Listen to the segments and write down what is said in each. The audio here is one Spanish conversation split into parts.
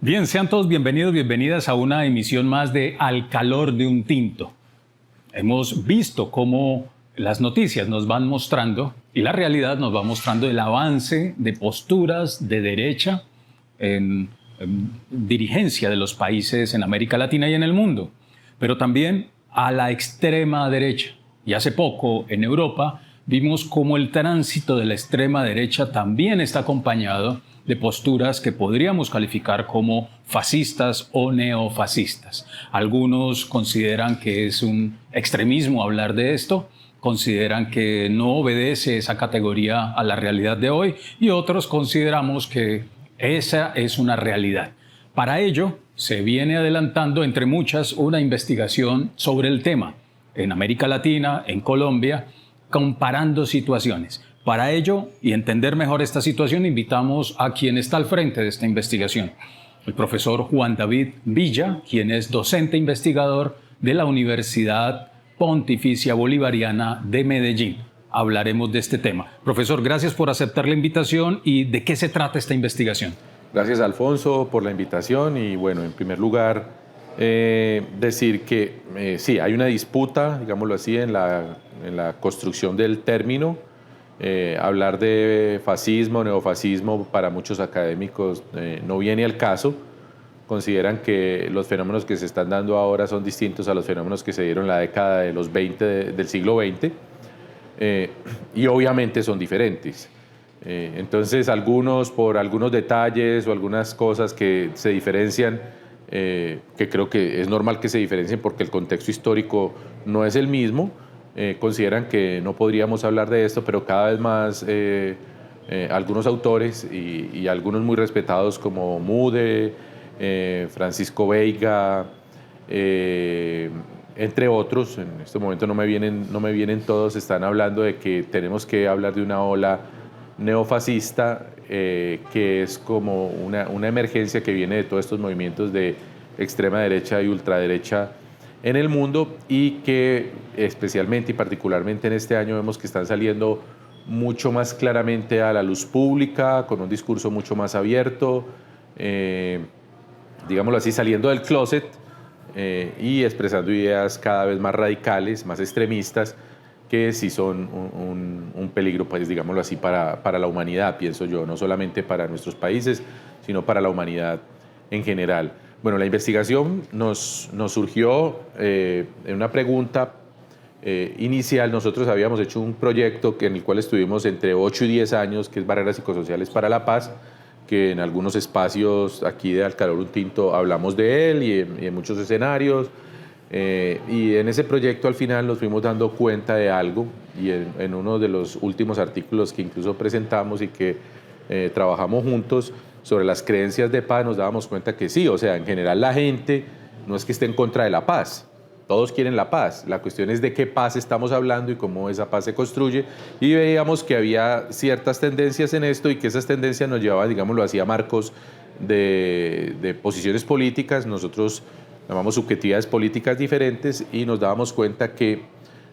Bien, sean todos bienvenidos, bienvenidas a una emisión más de Al calor de un tinto. Hemos visto cómo las noticias nos van mostrando y la realidad nos va mostrando el avance de posturas de derecha en dirigencia de los países en América Latina y en el mundo, pero también a la extrema derecha. Y hace poco en Europa vimos cómo el tránsito de la extrema derecha también está acompañado de posturas que podríamos calificar como fascistas o neofascistas. Algunos consideran que es un extremismo hablar de esto, consideran que no obedece esa categoría a la realidad de hoy y otros consideramos que esa es una realidad. Para ello, se viene adelantando, entre muchas, una investigación sobre el tema en América Latina, en Colombia, comparando situaciones. Para ello, y entender mejor esta situación, invitamos a quien está al frente de esta investigación, el profesor Juan David Villa, quien es docente investigador de la Universidad Pontificia Bolivariana de Medellín. Hablaremos de este tema. Profesor, gracias por aceptar la invitación y ¿de qué se trata esta investigación? Gracias, Alfonso, por la invitación y bueno, en primer lugar, decir que sí, hay una disputa, digámoslo así, en la construcción del término. Hablar de fascismo, neofascismo, para muchos académicos no viene al caso. Consideran que los fenómenos que se están dando ahora son distintos a los fenómenos que se dieron en la década de los 20 del siglo XX y obviamente son diferentes. Entonces, por algunos detalles o algunas cosas que se diferencian, que creo que es normal que se diferencien porque el contexto histórico no es el mismo, consideran que no podríamos hablar de esto, pero cada vez más algunos autores y algunos muy respetados como Mude, Francisco Veiga, entre otros, en este momento no me vienen todos, están hablando de que tenemos que hablar de una ola neofascista que es como una emergencia que viene de todos estos movimientos de extrema derecha y ultraderecha en el mundo y que especialmente y particularmente en este año vemos que están saliendo mucho más claramente a la luz pública, con un discurso mucho más abierto, digámoslo así, saliendo del closet y expresando ideas cada vez más radicales, más extremistas, que sí son un peligro, pues, digámoslo así, para la humanidad, pienso yo, no solamente para nuestros países, sino para la humanidad en general. Bueno, la investigación nos surgió en una pregunta inicial. Nosotros habíamos hecho un proyecto en el cual estuvimos entre 8 y 10 años, que es Barreras Psicosociales para la Paz, que en algunos espacios aquí de Al calor de un tinto hablamos de él y en muchos escenarios. Y en ese proyecto al final nos fuimos dando cuenta de algo y en uno de los últimos artículos que incluso presentamos y que trabajamos juntos sobre las creencias de paz, nos dábamos cuenta que sí, o sea, en general la gente no es que esté en contra de la paz, todos quieren la paz, la cuestión es de qué paz estamos hablando y cómo esa paz se construye, y veíamos que había ciertas tendencias en esto y que esas tendencias nos llevaban, digámoslo así, a marcos de posiciones políticas. Nosotros llamamos subjetividades políticas diferentes y nos dábamos cuenta que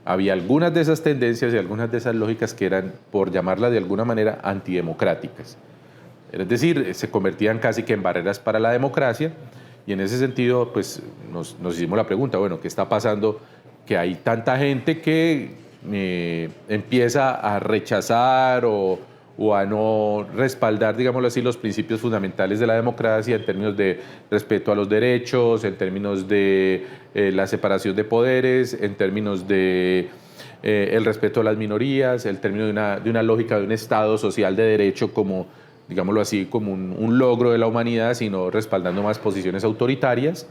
había algunas de esas tendencias y algunas de esas lógicas que eran, por llamarlas de alguna manera, antidemocráticas. Es decir, se convertían casi que en barreras para la democracia y en ese sentido pues, nos hicimos la pregunta, bueno, ¿qué está pasando? Que hay tanta gente que empieza a rechazar o a no respaldar, digámoslo así, los principios fundamentales de la democracia en términos de respeto a los derechos, en términos de la separación de poderes, en términos de el respeto a las minorías, el término de una lógica de un Estado social de derecho como, digámoslo así, como un logro de la humanidad, sino respaldando más posiciones autoritarias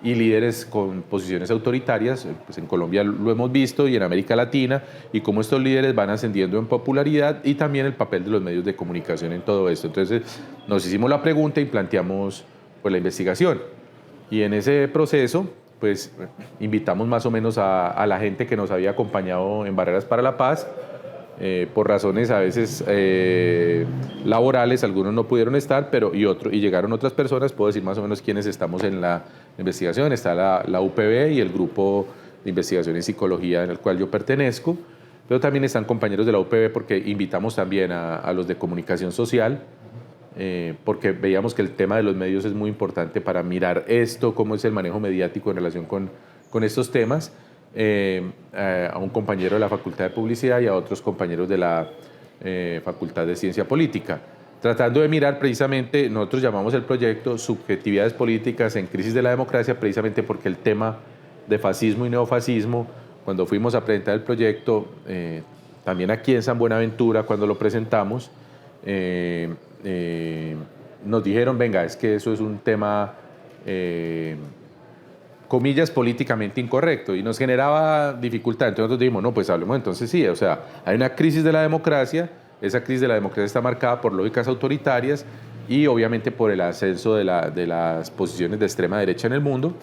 y líderes con posiciones autoritarias. Pues en Colombia lo hemos visto y en América Latina, y cómo estos líderes van ascendiendo en popularidad y también el papel de los medios de comunicación en todo esto. Entonces nos hicimos la pregunta y planteamos pues, la investigación. Y en ese proceso pues invitamos más o menos a la gente que nos había acompañado en Barreras para la Paz. Por razones a veces laborales, algunos no pudieron estar, pero y llegaron otras personas. Puedo decir más o menos quiénes estamos en la investigación. Está la UPB y el grupo de investigación en psicología en el cual yo pertenezco, pero también están compañeros de la UPB porque invitamos también a los de comunicación social, porque veíamos que el tema de los medios es muy importante para mirar esto, cómo es el manejo mediático en relación con estos temas, a un compañero de la Facultad de Publicidad y a otros compañeros de la Facultad de Ciencia Política, tratando de mirar precisamente, nosotros llamamos el proyecto Subjetividades Políticas en Crisis de la Democracia, precisamente porque el tema de fascismo y neofascismo, cuando fuimos a presentar el proyecto, también aquí en San Buenaventura, cuando lo presentamos, nos dijeron, venga, es que eso es un tema, comillas, políticamente incorrecto, y nos generaba dificultad. Entonces nosotros dijimos, no, pues hablemos entonces sí, o sea, hay una crisis de la democracia, esa crisis de la democracia está marcada por lógicas autoritarias y obviamente por el ascenso de las posiciones de extrema derecha en el mundo,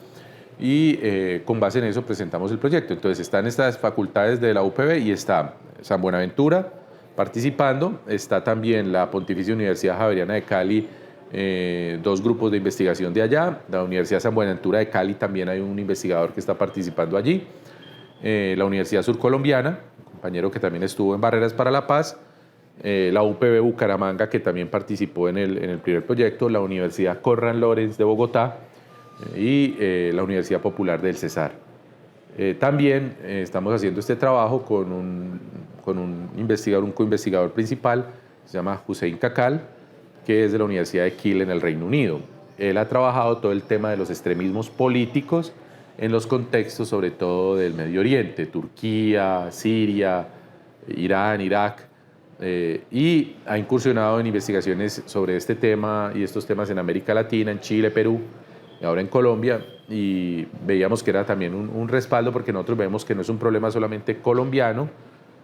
y con base en eso presentamos el proyecto. Entonces están estas facultades de la UPB y está San Buenaventura participando, está también la Pontificia Universidad Javeriana de Cali, dos grupos de investigación de allá, la Universidad San Buenaventura de Cali también hay un investigador que está participando allí, la Universidad Surcolombiana, un compañero que también estuvo en Barreras para la Paz, la UPB Bucaramanga, que también participó en el primer proyecto, la Universidad Conrad Lorenz de Bogotá y la Universidad Popular del Cesar. También estamos haciendo este trabajo con un investigador, un coinvestigador principal, se llama Hussein Kakal, que es de la Universidad de Kiel en el Reino Unido. Él ha trabajado todo el tema de los extremismos políticos en los contextos sobre todo del Medio Oriente, Turquía, Siria, Irán, Irak, y ha incursionado en investigaciones sobre este tema y estos temas en América Latina, en Chile, Perú y ahora en Colombia, y veíamos que era también un respaldo, porque nosotros vemos que no es un problema solamente colombiano,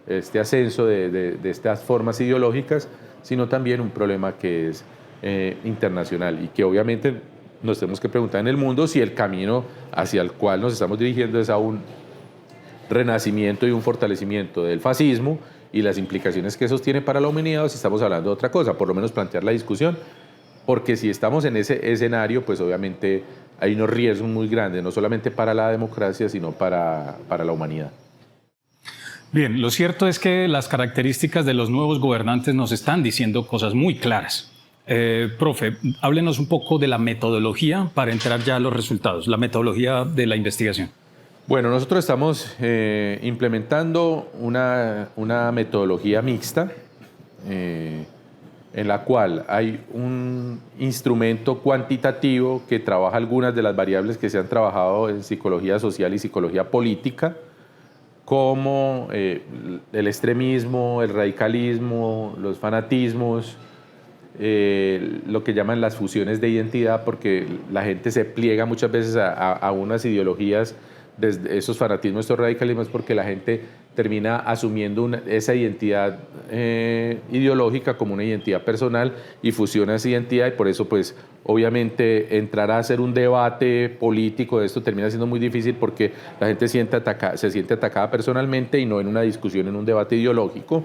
este ascenso de estas formas ideológicas, sino también un problema que es internacional, y que obviamente nos tenemos que preguntar en el mundo si el camino hacia el cual nos estamos dirigiendo es a un renacimiento y un fortalecimiento del fascismo y las implicaciones que eso tiene para la humanidad, o si estamos hablando de otra cosa, por lo menos plantear la discusión, porque si estamos en ese escenario, pues obviamente hay unos riesgos muy grandes, no solamente para la democracia, sino para la humanidad. Bien, lo cierto es que las características de los nuevos gobernantes nos están diciendo cosas muy claras. Profe, háblenos un poco de la metodología para entrar ya a los resultados, la metodología de la investigación. Bueno, nosotros estamos implementando una metodología mixta en la cual hay un instrumento cuantitativo que trabaja algunas de las variables que se han trabajado en psicología social y psicología política, como el extremismo, el radicalismo, los fanatismos, lo que llaman las fusiones de identidad, porque la gente se pliega muchas veces a unas ideologías, desde esos fanatismos, estos radicalismos, porque la gente termina asumiendo esa identidad ideológica como una identidad personal y fusiona esa identidad, y por eso pues obviamente entrar a hacer un debate político de esto termina siendo muy difícil, porque la gente se siente atacada personalmente y no en una discusión, en un debate ideológico.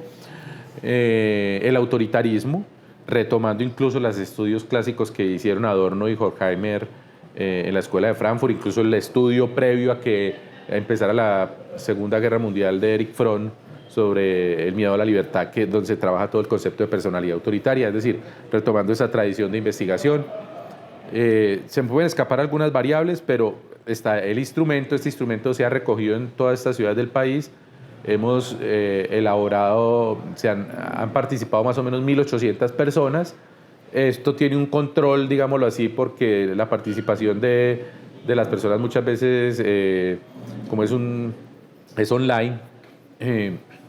El autoritarismo, retomando incluso los estudios clásicos que hicieron Adorno y Horkheimer en la Escuela de Frankfurt, incluso el estudio previo a que empezara la Segunda Guerra Mundial de Erich Fromm sobre el miedo a la libertad, donde se trabaja todo el concepto de personalidad autoritaria, es decir, retomando esa tradición de investigación. Se pueden escapar algunas variables, pero está este instrumento se ha recogido en todas estas ciudades del país. Hemos elaborado, han participado más o menos 1.800 personas. Esto tiene un control, digámoslo así, porque la participación de las personas muchas veces, como es online,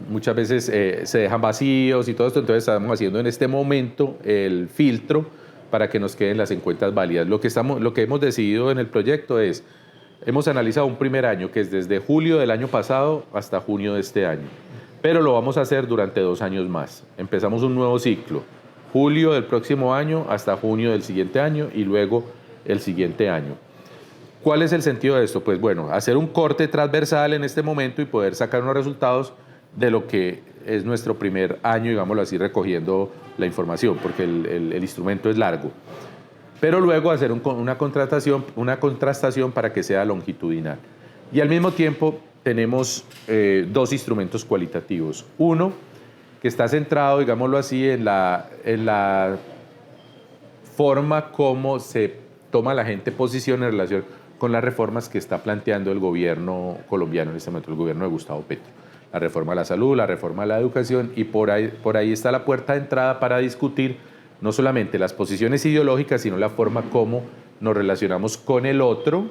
muchas veces se dejan vacíos y todo esto, entonces estamos haciendo en este momento el filtro para que nos queden las encuestas válidas. Lo que hemos decidido en el proyecto es, hemos analizado un primer año, que es desde julio del año pasado hasta junio de este año, pero lo vamos a hacer durante 2 años más. Empezamos un nuevo ciclo, julio del próximo año hasta junio del siguiente año y luego el siguiente año. ¿Cuál es el sentido de esto? Pues bueno, hacer un corte transversal en este momento y poder sacar unos resultados de lo que es nuestro primer año, digámoslo así, recogiendo la información, porque el instrumento es largo. Pero luego hacer una contrastación para que sea longitudinal. Y al mismo tiempo tenemos 2 instrumentos cualitativos. Uno, que está centrado, digámoslo así, en la forma como se toma la gente posición en relación con las reformas que está planteando el gobierno colombiano en este momento, el gobierno de Gustavo Petro. La reforma a la salud, la reforma a la educación, y por ahí está la puerta de entrada para discutir no solamente las posiciones ideológicas, sino la forma como nos relacionamos con el otro,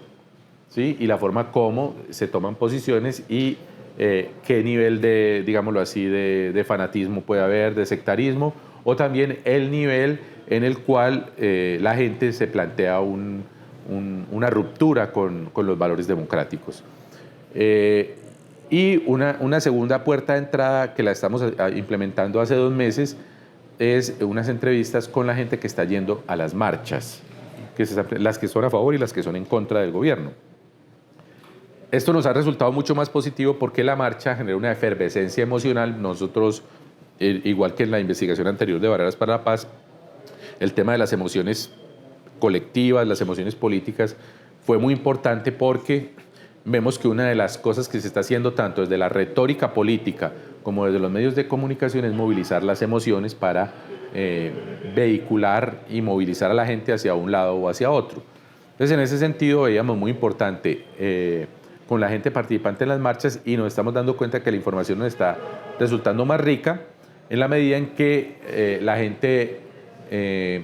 ¿sí? Y la forma como se toman posiciones y qué nivel de, digámoslo así, de fanatismo puede haber, de sectarismo, o también el nivel en el cual la gente se plantea una ruptura con los valores democráticos. Y una segunda puerta de entrada que la estamos implementando hace 2 meses es unas entrevistas con la gente que está yendo a las marchas, las que son a favor y las que son en contra del gobierno. Esto nos ha resultado mucho más positivo porque la marcha genera una efervescencia emocional. Nosotros, igual que en la investigación anterior de Barreras para la Paz, el tema de las emociones colectivas, las emociones políticas, fue muy importante porque vemos que una de las cosas que se está haciendo tanto desde la retórica política como desde los medios de comunicación es movilizar las emociones para vehicular y movilizar a la gente hacia un lado o hacia otro. Entonces, en ese sentido, veíamos muy importante con la gente participante en las marchas, y nos estamos dando cuenta que la información nos está resultando más rica en la medida en que la gente,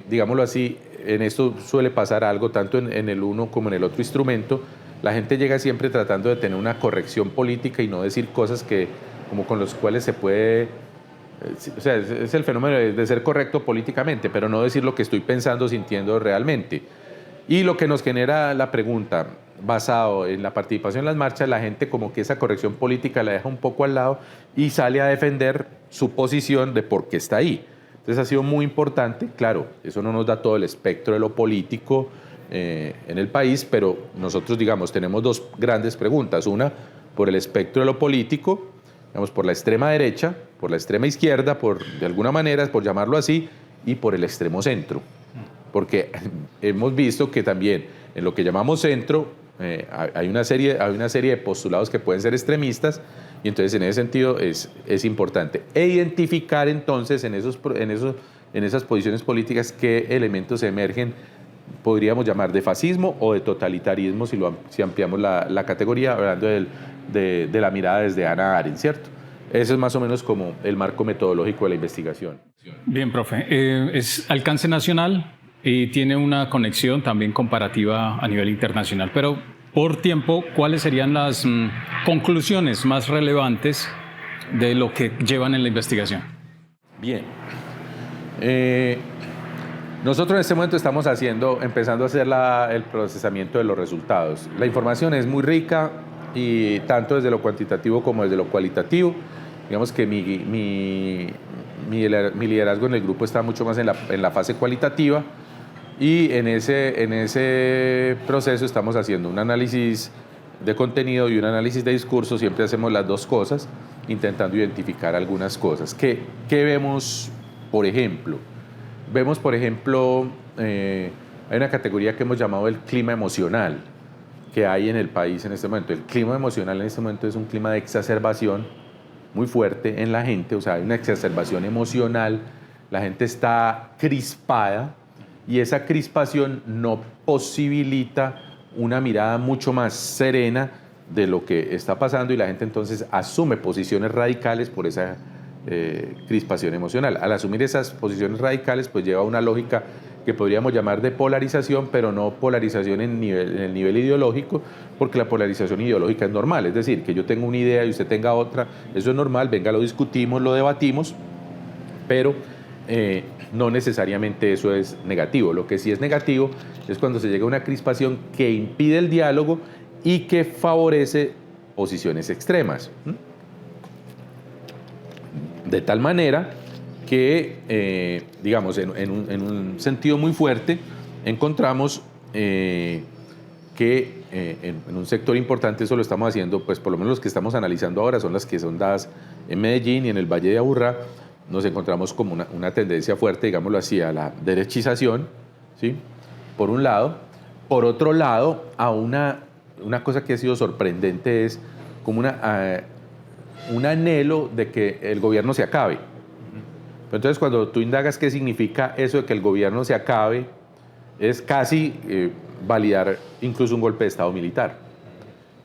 digámoslo así, en esto suele pasar algo tanto en el uno como en el otro instrumento. La gente llega siempre tratando de tener una corrección política y no decir cosas como con las cuales se puede, o sea, es el fenómeno de ser correcto políticamente, pero no decir lo que estoy pensando, sintiendo realmente. Y lo que nos genera la pregunta, basado en la participación en las marchas, la gente como que esa corrección política la deja un poco al lado y sale a defender su posición de por qué está ahí. Entonces ha sido muy importante, claro, eso no nos da todo el espectro de lo político en el país, pero nosotros, digamos, tenemos 2 grandes preguntas. Una, por el espectro de lo político, digamos, por la extrema derecha, por la extrema izquierda, de alguna manera, por llamarlo así, y por el extremo centro. Porque hemos visto que también en lo que llamamos centro hay una serie de postulados que pueden ser extremistas, y entonces en ese sentido es importante identificar entonces en esas posiciones políticas qué elementos emergen, podríamos llamar de fascismo o de totalitarismo, si ampliamos la categoría, hablando de la mirada desde Hannah Arendt, ¿cierto? Ese es más o menos como el marco metodológico de la investigación. Bien, profe. Es alcance nacional y tiene una conexión también comparativa a nivel internacional. Pero por tiempo, ¿cuáles serían las conclusiones más relevantes de lo que llevan en la investigación? Bien. Nosotros en este momento estamos empezando a hacer el procesamiento de los resultados. La información es muy rica, y tanto desde lo cuantitativo como desde lo cualitativo. Digamos que mi liderazgo en el grupo está mucho más en la fase cualitativa, y en ese proceso estamos haciendo un análisis de contenido y un análisis de discurso. Siempre hacemos las 2 cosas, intentando identificar algunas cosas. ¿Qué vemos, por ejemplo? Vemos, por ejemplo, hay una categoría que hemos llamado el clima emocional que hay en el país en este momento. El clima emocional en este momento es un clima de exacerbación muy fuerte en la gente, o sea, hay una exacerbación emocional, la gente está crispada, y esa crispación no posibilita una mirada mucho más serena de lo que está pasando, y la gente entonces asume posiciones radicales por esa crispación emocional. Al asumir esas posiciones radicales, pues lleva una lógica que podríamos llamar de polarización, pero no polarización en el nivel ideológico, porque la polarización ideológica es normal, es decir, que yo tenga una idea y usted tenga otra, eso es normal, venga, lo discutimos, lo debatimos, pero no necesariamente eso es negativo. Lo que sí es negativo es cuando se llega a una crispación que impide el diálogo y que favorece posiciones extremas. De tal manera que, digamos, en un sentido muy fuerte, encontramos que en un sector importante, eso lo estamos haciendo, pues por lo menos los que estamos analizando ahora son las que son dadas en Medellín y en el Valle de Aburrá. Nos encontramos como una tendencia fuerte, digámoslo así, a la derechización, ¿sí? Por un lado. Por otro lado, a una cosa que ha sido sorprendente es como un anhelo de que el gobierno se acabe. Entonces, cuando tú indagas qué significa eso de que el gobierno se acabe, es casi validar incluso un golpe de Estado militar.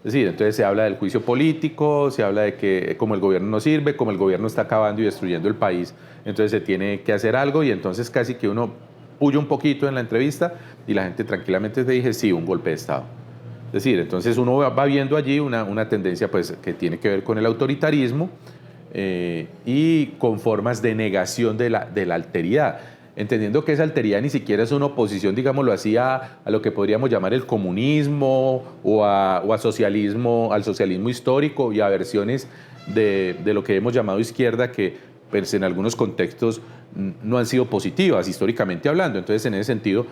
Es decir, entonces se habla del juicio político, se habla de que como el gobierno no sirve, como el gobierno está acabando y destruyendo el país, entonces se tiene que hacer algo y entonces casi que uno puya un poquito en la entrevista y la gente tranquilamente te dice, sí, un golpe de Estado. Es decir, entonces uno va viendo allí una tendencia pues, que tiene que ver con el autoritarismo y con formas de negación de la alteridad, entendiendo que esa alteridad ni siquiera es una oposición, digámoslo así, a lo que podríamos llamar el comunismo o al socialismo histórico y a versiones de lo que hemos llamado izquierda que pues, en algunos contextos no han sido positivas históricamente hablando. Entonces, en ese sentido,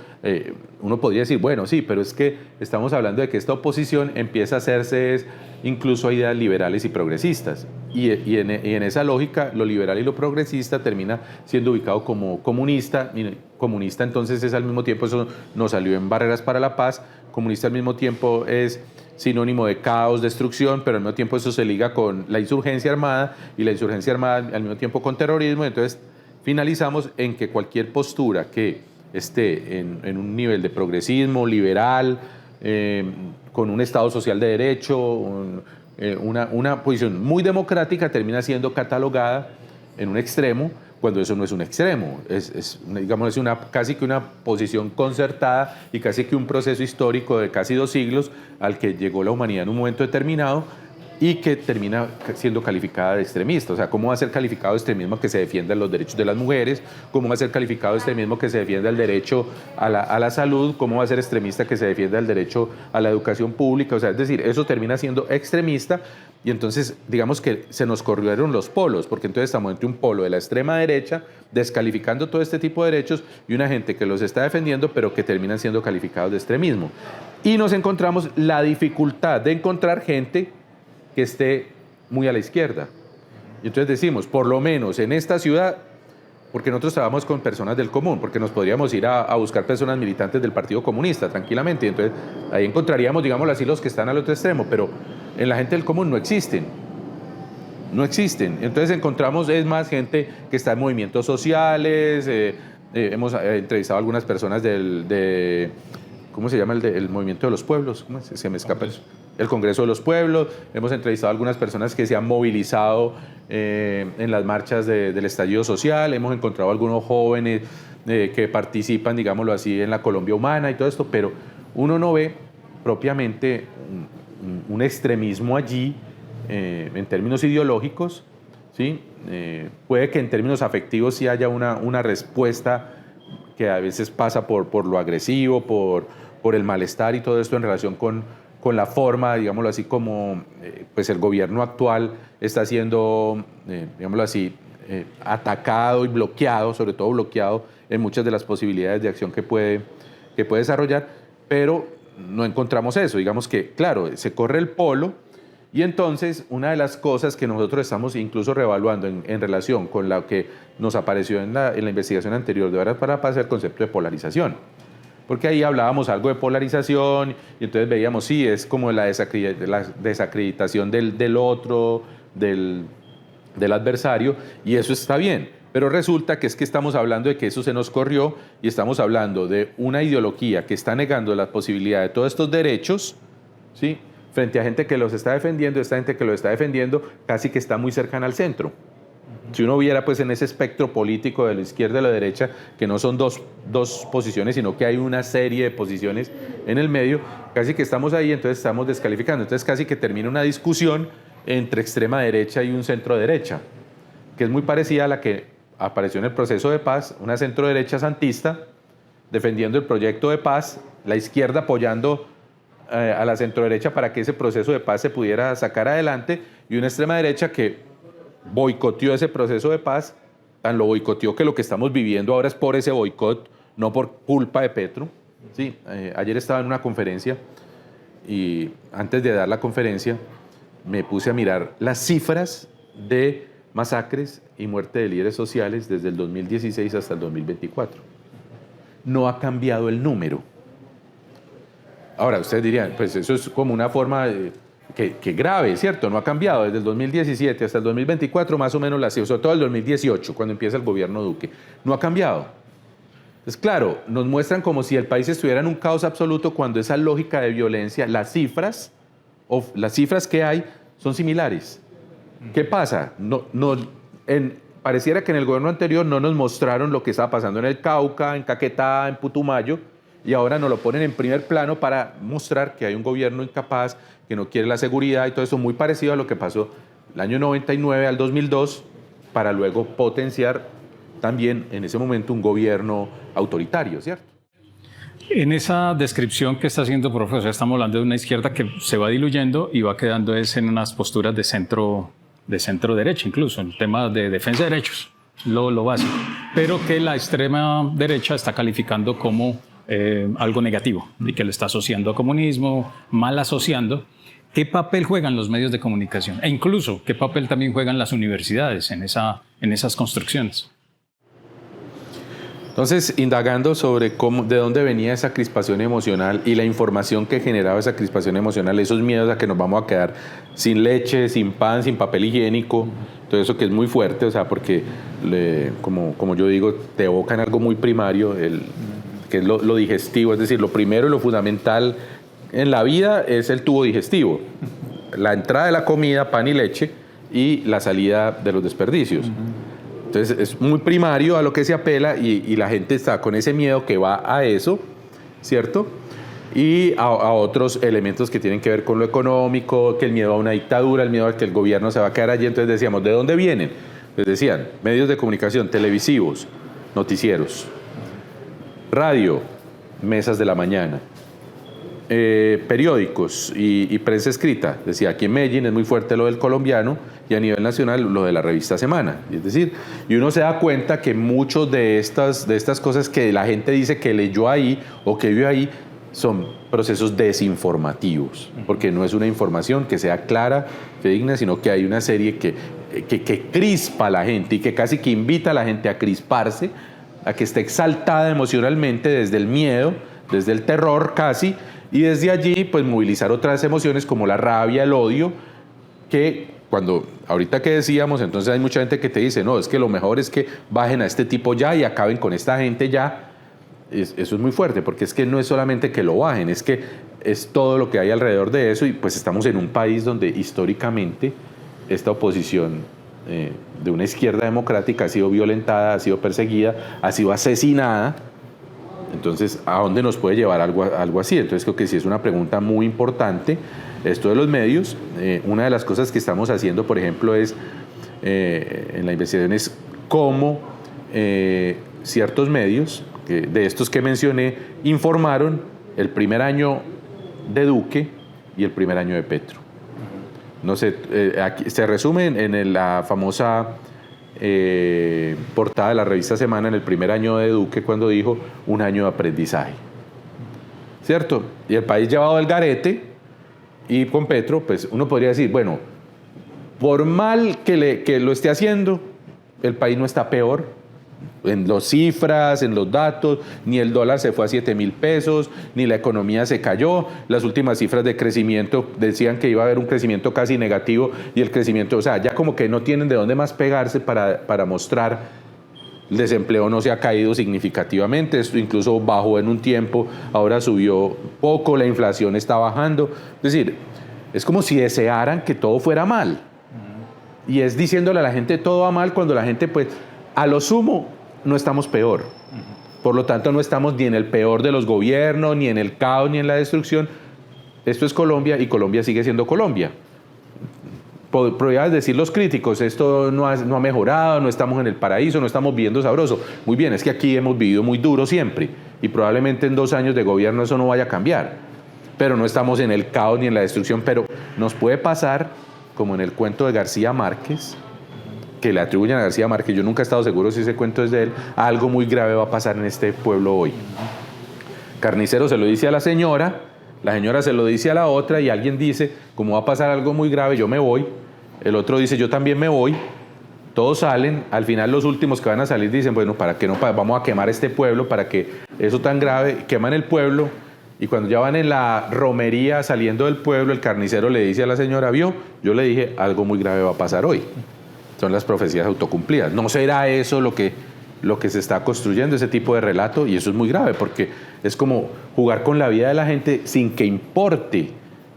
uno podría decir, bueno, sí, pero es que estamos hablando de que esta oposición empieza a hacerse incluso a ideas liberales y progresistas. Y en esa lógica, lo liberal y lo progresista termina siendo ubicado como comunista. Y comunista entonces es al mismo tiempo, eso nos salió en Barreras para la Paz, comunista al mismo tiempo es sinónimo de caos, destrucción, pero al mismo tiempo eso se liga con la insurgencia armada y la insurgencia armada al mismo tiempo con terrorismo. Entonces finalizamos en que cualquier postura que esté en un nivel de progresismo, liberal, con un Estado social de derecho, una posición muy democrática termina siendo catalogada en un extremo, cuando eso no es un extremo, digamos, casi que una posición concertada y casi que un proceso histórico de casi 2 siglos al que llegó la humanidad en un momento determinado y que termina siendo calificada de extremista. O sea, ¿cómo va a ser calificado de extremismo que se defiendan los derechos de las mujeres? ¿Cómo va a ser calificado de extremismo que se defienda el derecho a la salud? ¿Cómo va a ser extremista que se defienda el derecho a la educación pública? O sea, es decir, eso termina siendo extremista y entonces digamos que se nos corrieron los polos, porque entonces estamos entre un polo de la extrema derecha descalificando todo este tipo de derechos y una gente que los está defendiendo pero que terminan siendo calificados de extremismo. Y nos encontramos la dificultad de encontrar gente que esté muy a la izquierda. Y entonces decimos, por lo menos en esta ciudad, porque nosotros trabajamos con personas del común, porque nos podríamos ir a buscar personas militantes del Partido Comunista tranquilamente, y entonces ahí encontraríamos, digámoslo así, los que están al otro extremo, pero en la gente del común no existen. No existen. Entonces encontramos, es más, gente que está en movimientos sociales, hemos entrevistado a algunas personas ¿cómo se llama? El movimiento de los pueblos, ¿cómo se me escapa eso? El Congreso de los Pueblos, hemos entrevistado a algunas personas que se han movilizado en las marchas del estallido social, hemos encontrado algunos jóvenes que participan, digámoslo así, en la Colombia Humana y todo esto, pero uno no ve propiamente un extremismo allí en términos ideológicos, ¿sí? Puede que en términos afectivos sí haya una respuesta que a veces pasa por lo agresivo, por el malestar y todo esto en relación con la forma, digámoslo así, como pues el gobierno actual está siendo, digámoslo así, atacado y bloqueado, sobre todo bloqueado en muchas de las posibilidades de acción que puede desarrollar, pero no encontramos eso. Digamos que, claro, se corre el polo y entonces una de las cosas que nosotros estamos incluso reevaluando en relación con lo que nos apareció en la investigación anterior de Barreras para la Paz es el concepto de polarización. Porque ahí hablábamos algo de polarización y entonces veíamos, sí, es como la desacreditación del otro, del adversario, y eso está bien. Pero resulta que estamos hablando de que eso se nos corrió y estamos hablando de una ideología que está negando la posibilidad de todos estos derechos, ¿sí? Frente a gente que los está defendiendo, esta gente que los está defendiendo casi que está muy cercana al centro. Si uno viera pues en ese espectro político de la izquierda y la derecha, que no son dos posiciones, sino que hay una serie de posiciones en el medio, casi que estamos ahí, entonces estamos descalificando. Entonces casi que termina una discusión entre extrema derecha y un centro derecha, que es muy parecida a la que apareció en el proceso de paz, una centro derecha santista defendiendo el proyecto de paz, la izquierda apoyando a la centro derecha para que ese proceso de paz se pudiera sacar adelante, y una extrema derecha que boicoteó ese proceso de paz, tan lo boicoteó que lo que estamos viviendo ahora es por ese boicot, no por culpa de Petro. Sí, ayer estaba en una conferencia y antes de dar la conferencia me puse a mirar las cifras de masacres y muerte de líderes sociales desde el 2016 hasta el 2024. No ha cambiado el número. Ahora, ustedes dirían, pues eso es como una forma que grave, ¿cierto? No ha cambiado desde el 2017 hasta el 2024, más o menos la cifra, sobre todo el 2018, cuando empieza el gobierno Duque. No ha cambiado. Entonces, claro, nos muestran como si el país estuviera en un caos absoluto cuando esa lógica de violencia, las cifras que hay son similares. ¿Qué pasa? Pareciera que en el gobierno anterior no nos mostraron lo que estaba pasando en el Cauca, en Caquetá, en Putumayo, y ahora nos lo ponen en primer plano para mostrar que hay un gobierno incapaz, que no quiere la seguridad y todo eso, muy parecido a lo que pasó el año 99 al 2002, para luego potenciar también en ese momento un gobierno autoritario, ¿cierto? En esa descripción que está haciendo, profesor, estamos hablando de una izquierda que se va diluyendo y va quedando en unas posturas de centro derecha, incluso en temas de defensa de derechos, lo básico, pero que la extrema derecha está calificando como algo negativo y que le está asociando a comunismo, mal asociando. ¿Qué papel juegan los medios de comunicación? E incluso, ¿qué papel también juegan las universidades en esas construcciones? Entonces, indagando sobre de dónde venía esa crispación emocional y la información que generaba esa crispación emocional, esos miedos a que nos vamos a quedar sin leche, sin pan, sin papel higiénico, todo eso que es muy fuerte, o sea, porque, como yo digo, te evocan algo muy primario, que es lo digestivo, es decir, lo primero y lo fundamental en la vida es el tubo digestivo, la entrada de la comida, pan y leche, y la salida de los desperdicios. Entonces es muy primario a lo que se apela y la gente está con ese miedo que va a eso, ¿cierto? Y a otros elementos que tienen que ver con lo económico, que el miedo a una dictadura, el miedo a que el gobierno se va a quedar allí. Entonces decíamos, ¿de dónde vienen? Les decían, medios de comunicación, televisivos, noticieros, radio, mesas de la mañana, periódicos y prensa escrita. Decía, aquí en Medellín es muy fuerte lo del colombiano y a nivel nacional lo de la revista Semana. Es decir, y uno se da cuenta que muchos de estas cosas que la gente dice que leyó ahí o que vio ahí son procesos desinformativos, porque no es una información que sea clara, fidedigna, sino que hay una serie que crispa a la gente y que casi que invita a la gente a crisparse, a que esté exaltada emocionalmente desde el miedo, desde el terror casi, y desde allí pues movilizar otras emociones como la rabia, el odio, que ahorita que decíamos, entonces hay mucha gente que te dice, no, es que lo mejor es que bajen a este tipo ya y acaben con esta gente ya. Eso es muy fuerte, porque es que no es solamente que lo bajen, es que es todo lo que hay alrededor de eso, y pues estamos en un país donde históricamente esta oposición de una izquierda democrática ha sido violentada, ha sido perseguida, ha sido asesinada. Entonces, ¿a dónde nos puede llevar algo así? Entonces, creo que sí es una pregunta muy importante esto de los medios. Una de las cosas que estamos haciendo, por ejemplo, es en la investigación es cómo ciertos medios, de estos que mencioné, informaron el primer año de Duque y el primer año de Petro. No sé, aquí se resume en la famosa portada de la revista Semana en el primer año de Duque, cuando dijo un año de aprendizaje, ¿cierto? Y el país llevado al garete, y con Petro, pues uno podría decir, bueno, por mal que lo esté haciendo, el país no está peor en las cifras, en los datos, ni el dólar se fue a 7.000 pesos, ni la economía se cayó. Las últimas cifras de crecimiento decían que iba a haber un crecimiento casi negativo, y el crecimiento, o sea, ya como que no tienen de dónde más pegarse para mostrar. El desempleo no se ha caído significativamente, esto incluso bajó en un tiempo, ahora subió poco, la inflación está bajando. Es decir, es como si desearan que todo fuera mal. Y es diciéndole a la gente todo va mal, cuando la gente, pues, a lo sumo, no estamos peor. Por lo tanto, no estamos ni en el peor de los gobiernos, ni en el caos, ni en la destrucción. Esto es Colombia, y Colombia sigue siendo Colombia. Podrían decir los críticos, esto no ha mejorado, no estamos en el paraíso, no estamos viviendo sabroso. Muy bien, es que aquí hemos vivido muy duro siempre, y probablemente en 2 años de gobierno eso no vaya a cambiar. Pero no estamos en el caos ni en la destrucción. Pero nos puede pasar, como en el cuento de García Márquez, que le atribuyen a García Márquez, yo nunca he estado seguro si ese cuento es de él, algo muy grave va a pasar en este pueblo hoy. Carnicero se lo dice a la señora se lo dice a la otra, y alguien dice, como va a pasar algo muy grave, yo me voy. El otro dice, yo también me voy. Todos salen, al final los últimos que van a salir dicen, bueno, ¿para qué no? Vamos a quemar este pueblo, para que eso tan grave, queman el pueblo. Y cuando ya van en la romería saliendo del pueblo, el carnicero le dice a la señora, ¿vio? Yo le dije, algo muy grave va a pasar hoy. Son las profecías autocumplidas. ¿No será eso lo que lo que se está construyendo, ese tipo de relato, y eso es muy grave porque es como jugar con la vida de la gente sin que importe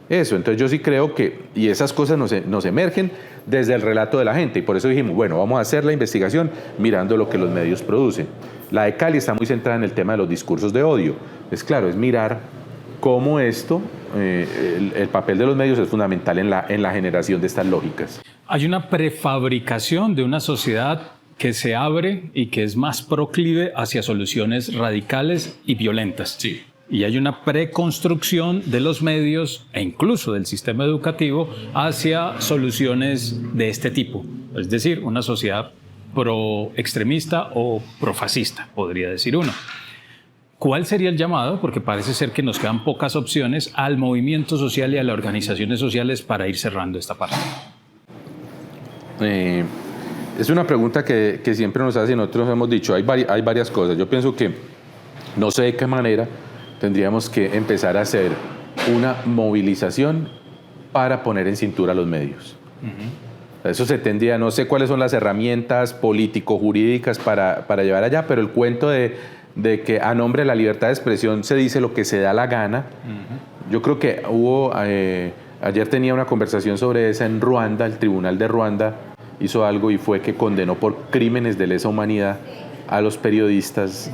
eso. Entonces yo sí creo que, y esas cosas nos emergen desde el relato de la gente, y por eso dijimos, bueno, vamos a hacer la investigación mirando lo que los medios producen. La de Cali está muy centrada en el tema de los discursos de odio. Es claro, es mirar cómo esto, el papel de los medios es fundamental en la generación de estas lógicas. Hay una prefabricación de una sociedad que se abre y que es más proclive hacia soluciones radicales y violentas. Sí. Y hay una preconstrucción de los medios e incluso del sistema educativo hacia soluciones de este tipo. Es decir, una sociedad pro-extremista o profascista, podría decir uno. ¿Cuál sería el llamado? Porque parece ser que nos quedan pocas opciones al movimiento social y a las organizaciones sociales para ir cerrando esta parte. Es una pregunta que siempre nos hacen, nosotros hemos dicho, hay varias cosas. Yo pienso que no sé de qué manera tendríamos que empezar a hacer una movilización para poner en cintura a los medios. Eso se tendría, no sé cuáles son las herramientas político-jurídicas para llevar allá, pero el cuento de que a nombre de la libertad de expresión se dice lo que se da la gana. Yo creo que hubo, ayer tenía una conversación sobre eso en Ruanda, el tribunal de Ruanda hizo algo y fue que condenó por crímenes de lesa humanidad a los periodistas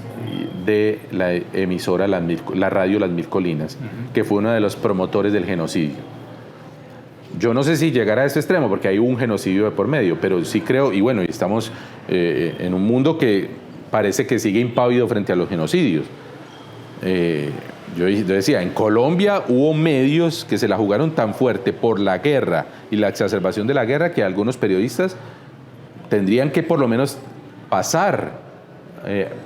de la emisora la radio Las Mil Colinas, que fue uno de los promotores del genocidio. Yo no sé si llegará a ese extremo, porque hay un genocidio de por medio, pero sí creo, y bueno, estamos en un mundo que parece que sigue impávido frente a los genocidios. Yo decía, en Colombia hubo medios que se la jugaron tan fuerte por la guerra y la exacerbación de la guerra que algunos periodistas tendrían que por lo menos pasar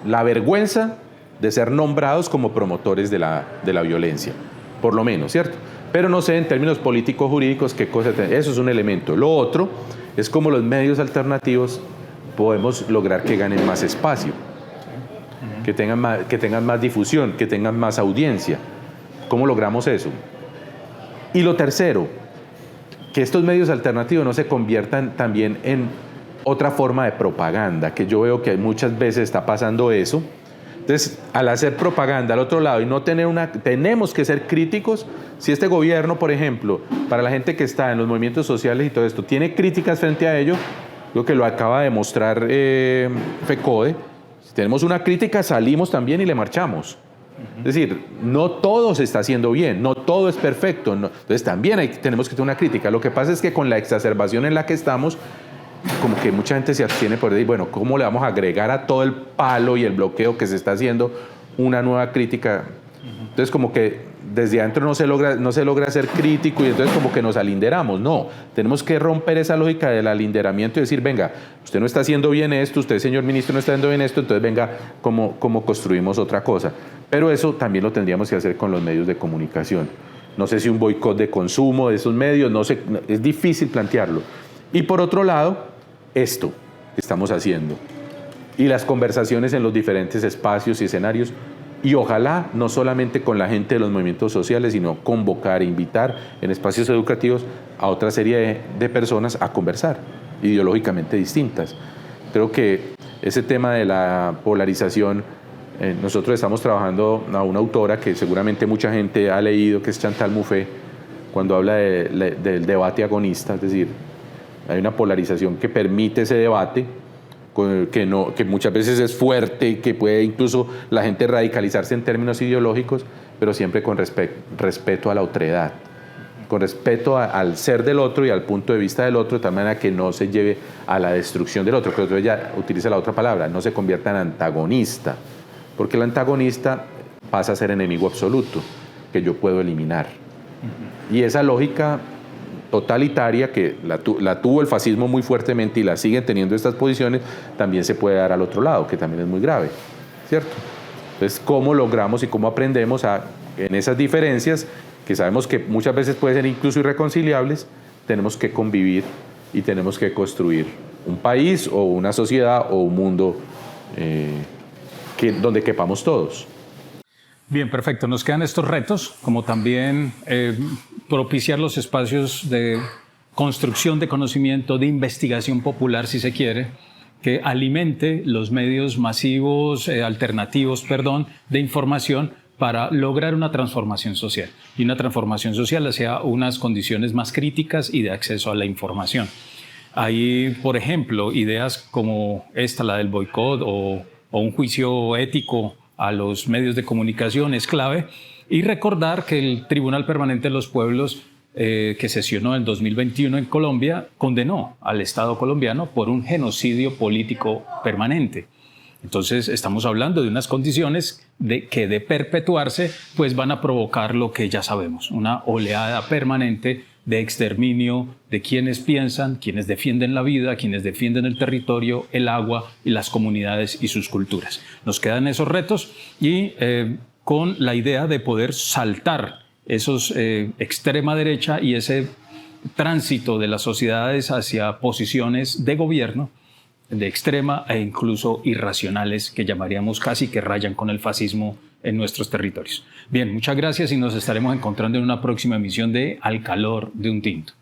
la vergüenza de ser nombrados como promotores de la violencia, por lo menos, ¿cierto? Pero no sé en términos políticos jurídicos qué cosa, eso es un elemento. Lo otro es cómo los medios alternativos podemos lograr que ganen más espacio, que tengan más difusión, que tengan más audiencia. ¿Cómo logramos eso? Y lo tercero, que estos medios alternativos no se conviertan también en otra forma de propaganda, que yo veo que muchas veces está pasando eso. Entonces, al hacer propaganda al otro lado y no tener tenemos que ser críticos. Si este gobierno, por ejemplo, para la gente que está en los movimientos sociales y todo esto, tiene críticas frente a ello, lo que lo acaba de mostrar FECODE, si tenemos una crítica, salimos también y le marchamos. Es decir, no todo se está haciendo bien, no todo es perfecto. Entonces también tenemos que tener una crítica. Lo que pasa es que con la exacerbación en la que estamos, como que mucha gente se abstiene por decir, bueno, ¿cómo le vamos a agregar a todo el palo y el bloqueo que se está haciendo una nueva crítica? Entonces como que desde adentro no se logra ser crítico y entonces como que nos alinderamos. No, tenemos que romper esa lógica del alinderamiento y decir, venga, usted no está haciendo bien esto, usted, señor ministro, no está haciendo bien esto, entonces venga, ¿cómo construimos otra cosa? Pero eso también lo tendríamos que hacer con los medios de comunicación. No sé si un boicot de consumo de esos medios, no sé, es difícil plantearlo. Y por otro lado, esto que estamos haciendo y las conversaciones en los diferentes espacios y escenarios, y ojalá no solamente con la gente de los movimientos sociales, sino convocar e invitar en espacios educativos a otra serie de personas a conversar, ideológicamente distintas. Creo que ese tema de la polarización, nosotros estamos trabajando a una autora que seguramente mucha gente ha leído, que es Chantal Mouffe, cuando habla del debate agonista, es decir, hay una polarización que permite ese debate, que muchas veces es fuerte, que puede incluso la gente radicalizarse en términos ideológicos, pero siempre con respeto a la otredad, con respeto al ser del otro y al punto de vista del otro, de tal manera que no se lleve a la destrucción del otro. Pero ella utiliza la otra palabra, no se convierta en antagonista, porque el antagonista pasa a ser enemigo absoluto, que yo puedo eliminar. Y esa lógica totalitaria que la tuvo el fascismo muy fuertemente y la siguen teniendo estas posiciones, también se puede dar al otro lado, que también es muy grave, ¿cierto? Entonces, ¿cómo logramos y cómo aprendemos en esas diferencias, que sabemos que muchas veces pueden ser incluso irreconciliables, tenemos que convivir y tenemos que construir un país o una sociedad o un mundo donde quepamos todos? Bien, perfecto. Nos quedan estos retos, como también propiciar los espacios de construcción de conocimiento, de investigación popular, si se quiere, que alimente los medios masivos, alternativos, de información para lograr una transformación social. Y una transformación social hacia unas condiciones más críticas y de acceso a la información. Hay, por ejemplo, ideas como esta, la del boicot o un juicio ético a los medios de comunicación es clave. Y recordar que el Tribunal Permanente de los Pueblos, que sesionó en 2021 en Colombia, condenó al Estado colombiano por un genocidio político permanente. Entonces estamos hablando de unas condiciones que de perpetuarse pues van a provocar lo que ya sabemos, una oleada permanente de exterminio de quienes piensan, quienes defienden la vida, quienes defienden el territorio, el agua y las comunidades y sus culturas. Nos quedan esos retos y con la idea de poder saltar esos extrema derecha y ese tránsito de las sociedades hacia posiciones de gobierno de extrema e incluso irracionales que llamaríamos casi que rayan con el fascismo en nuestros territorios. Bien, muchas gracias y nos estaremos encontrando en una próxima emisión de Al calor de un tinto.